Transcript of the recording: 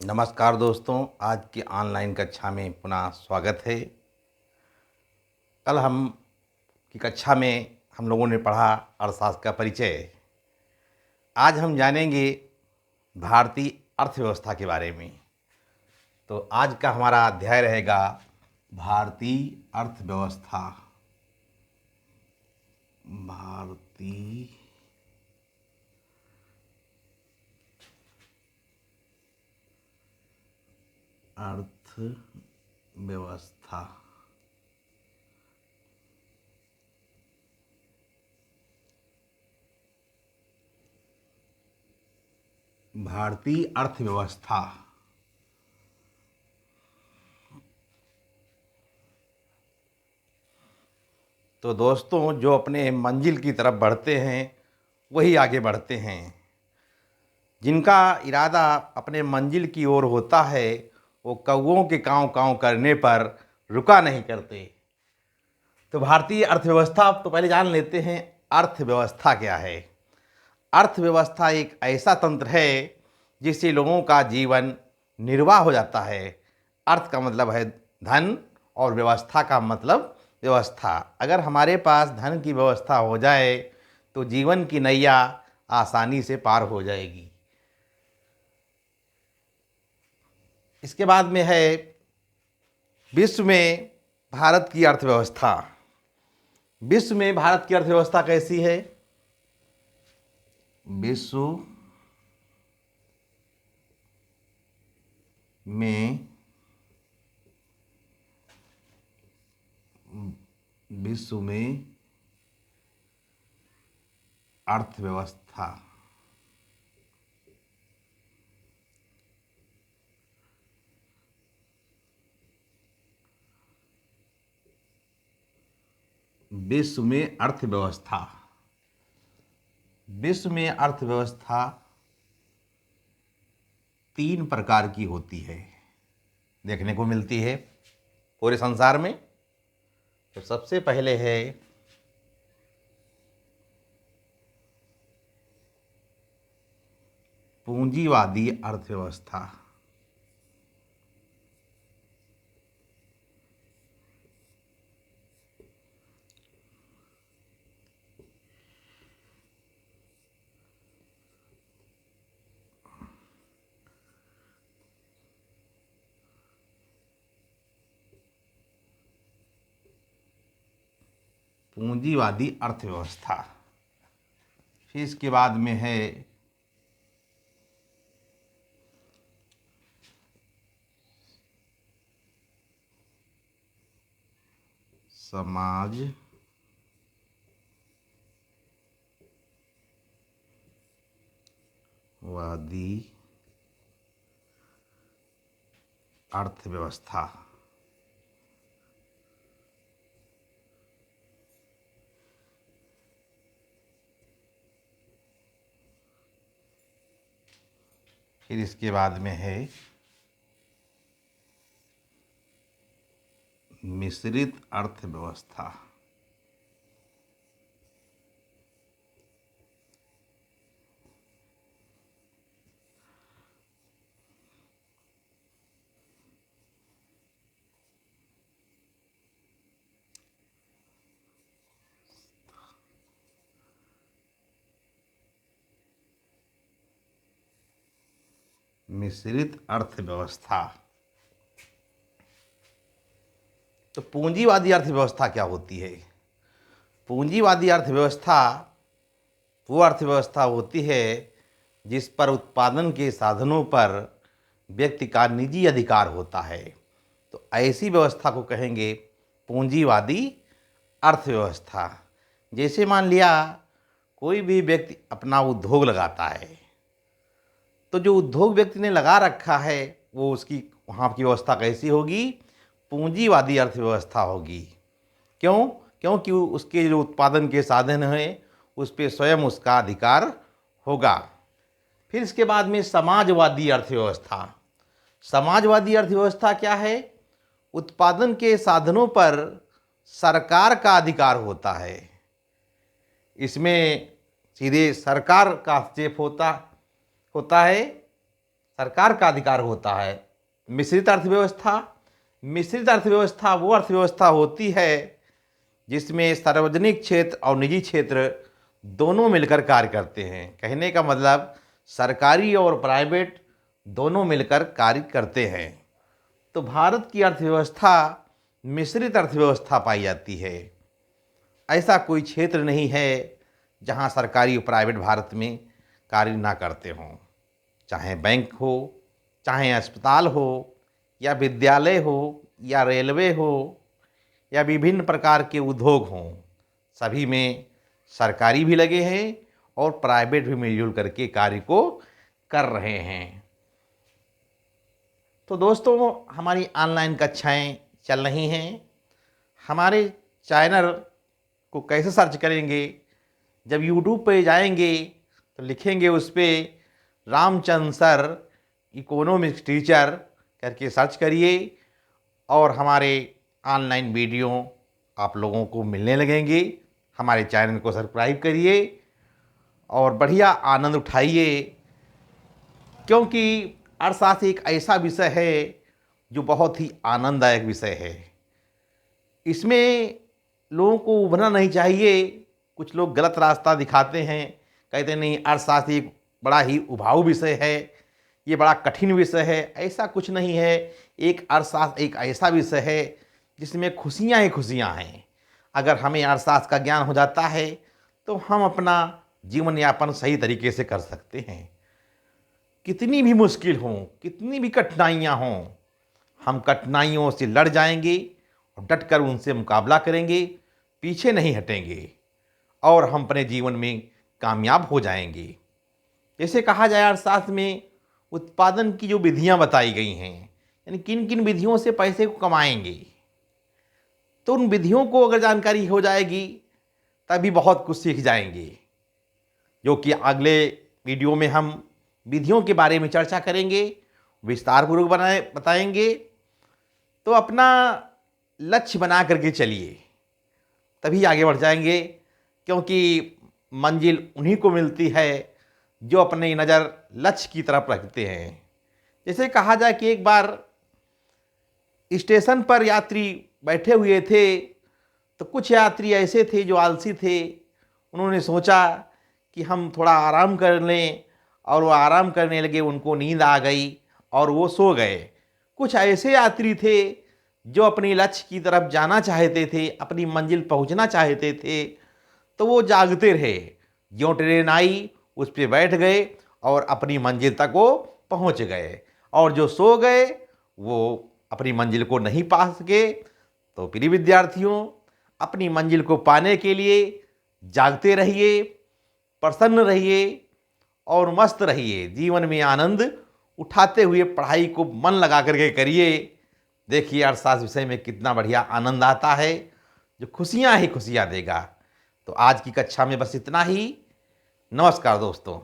नमस्कार दोस्तों, आज की ऑनलाइन कक्षा में पुनः स्वागत है। कल हम की कक्षा में हम लोगों ने पढ़ा अर्थशास्त्र का परिचय। आज हम जानेंगे भारतीय अर्थव्यवस्था के बारे में। तो आज का हमारा अध्याय रहेगा भारतीय अर्थव्यवस्था। भारतीय अर्थव्यवस्था। भारतीय अर्थव्यवस्था तो दोस्तों, जो अपने मंजिल की तरफ बढ़ते हैं वही आगे बढ़ते हैं। जिनका इरादा अपने मंजिल की ओर होता है वो कौवों के काँव काँव करने पर रुका नहीं करते। तो भारतीय अर्थव्यवस्था तो पहले जान लेते हैं, अर्थव्यवस्था क्या है। अर्थव्यवस्था एक ऐसा तंत्र है जिससे लोगों का जीवन निर्वाह हो जाता है। अर्थ का मतलब है धन और व्यवस्था का मतलब व्यवस्था। अगर हमारे पास धन की व्यवस्था हो जाए तो जीवन की नैया आसानी से पार हो जाएगी। इसके बाद में है विश्व में भारत की अर्थव्यवस्था। विश्व में भारत की अर्थव्यवस्था कैसी है? विश्व में अर्थव्यवस्था विश्व में अर्थव्यवस्था विश्व में अर्थव्यवस्था 3 प्रकार की होती है, देखने को मिलती है पूरे संसार में। तो सबसे पहले है पूंजीवादी अर्थव्यवस्था। पूंजीवादी अर्थव्यवस्था। फिर इसके बाद में है समाजवादी अर्थव्यवस्था। फिर इसके बाद में है मिश्रित अर्थव्यवस्था। मिश्रित अर्थव्यवस्था। तो पूंजीवादी अर्थव्यवस्था क्या होती है? पूंजीवादी अर्थव्यवस्था वो अर्थव्यवस्था होती है जिस पर उत्पादन के साधनों पर व्यक्ति का निजी अधिकार होता है। तो ऐसी व्यवस्था को कहेंगे पूंजीवादी अर्थव्यवस्था। जैसे मान लिया कोई भी व्यक्ति अपना उद्योग लगाता है, तो जो उद्योग व्यक्ति ने लगा रखा है वो उसकी वहाँ की व्यवस्था कैसी होगी? पूंजीवादी अर्थव्यवस्था होगी। क्यों? क्योंकि उसके जो उत्पादन के साधन हैं उस पर स्वयं उसका अधिकार होगा। फिर इसके बाद में समाजवादी अर्थव्यवस्था। समाजवादी अर्थव्यवस्था क्या है? उत्पादन के साधनों पर सरकार का अधिकार होता है। इसमें सीधे सरकार का हस्तक्षेप होता है। सरकार का अधिकार होता है। मिश्रित अर्थव्यवस्था, मिश्रित अर्थव्यवस्था वो अर्थव्यवस्था होती है जिसमें सार्वजनिक क्षेत्र और निजी क्षेत्र दोनों मिलकर कार्य करते हैं। कहने का मतलब सरकारी और प्राइवेट दोनों मिलकर कार्य करते हैं। तो भारत की अर्थव्यवस्था मिश्रित अर्थव्यवस्था पाई जाती है। ऐसा कोई क्षेत्र नहीं है जहां सरकारी और प्राइवेट भारत में कार्य ना करते हों। चाहे बैंक हो, चाहे अस्पताल हो, या विद्यालय हो, या रेलवे हो, या विभिन्न प्रकार के उद्योग हों, सभी में सरकारी भी लगे हैं और प्राइवेट भी मिलजुल करके कार्य को कर रहे हैं। तो दोस्तों, हमारी ऑनलाइन कक्षाएं चल रही हैं। हमारे चैनल को कैसे सर्च करेंगे? जब यूट्यूब पे जाएंगे तो लिखेंगे उस पर रामचंद्र सर इकोनॉमिक्स टीचर करके सर्च करिए और हमारे ऑनलाइन वीडियो आप लोगों को मिलने लगेंगे। हमारे चैनल को सब्सक्राइब करिए और बढ़िया आनंद उठाइए, क्योंकि अर्थशास्त्र एक ऐसा विषय है जो बहुत ही आनंददायक विषय है। इसमें लोगों को उभरना नहीं चाहिए। कुछ लोग गलत रास्ता दिखाते हैं, कहते नहीं अर्थशास्त्र एक बड़ा ही उबाऊ विषय है, ये बड़ा कठिन विषय है। ऐसा कुछ नहीं है। एक अर्थशास्त्र एक ऐसा विषय है जिसमें खुशियाँ ही खुशियाँ हैं। अगर हमें अर्थशास्त्र का ज्ञान हो जाता है तो हम अपना जीवन यापन सही तरीके से कर सकते हैं। कितनी भी मुश्किल हों, कितनी भी कठिनाइयाँ हों, हम कठिनाइयों से लड़ जाएंगे और डट कर उनसे मुकाबला करेंगे, पीछे नहीं हटेंगे और हम अपने जीवन में कामयाब हो जाएंगे। जैसे कहा जाए अर्थशास्त्र में उत्पादन की जो विधियां बताई गई हैं, यानी किन किन विधियों से पैसे को कमाएंगे, तो उन विधियों को अगर जानकारी हो जाएगी तभी बहुत कुछ सीख जाएंगे, जो कि अगले वीडियो में हम विधियों के बारे में चर्चा करेंगे, विस्तारपूर्वक बताएंगे। तो अपना लक्ष्य बना करके चलिए, तभी आगे बढ़ जाएंगे, क्योंकि मंजिल उन्हीं को मिलती है जो अपनी नज़र लक्ष्य की तरफ रखते हैं। जैसे कहा जाए कि एक बार स्टेशन पर यात्री बैठे हुए थे, तो कुछ यात्री ऐसे थे जो आलसी थे। उन्होंने सोचा कि हम थोड़ा आराम कर लें, और वो आराम करने लगे, उनको नींद आ गई और वो सो गए। कुछ ऐसे यात्री थे जो अपनी लक्ष्य की तरफ जाना चाहते थे, अपनी मंजिल पहुंचना चाहते थे, तो वो जागते रहे। ज्यों ट्रेन आई उस पर बैठ गए और अपनी मंजिल तक वो पहुंच गए। और जो सो गए वो अपनी मंजिल को नहीं पा सके। तो प्रिय विद्यार्थियों, अपनी मंजिल को पाने के लिए जागते रहिए, प्रसन्न रहिए और मस्त रहिए। जीवन में आनंद उठाते हुए पढ़ाई को मन लगा करके करिए। देखिए अर्थशास्त्र विषय में कितना बढ़िया आनंद आता है, जो खुशियाँ ही खुशियाँ देगा। तो आज की कक्षा में बस इतना ही। नमस्कार दोस्तों।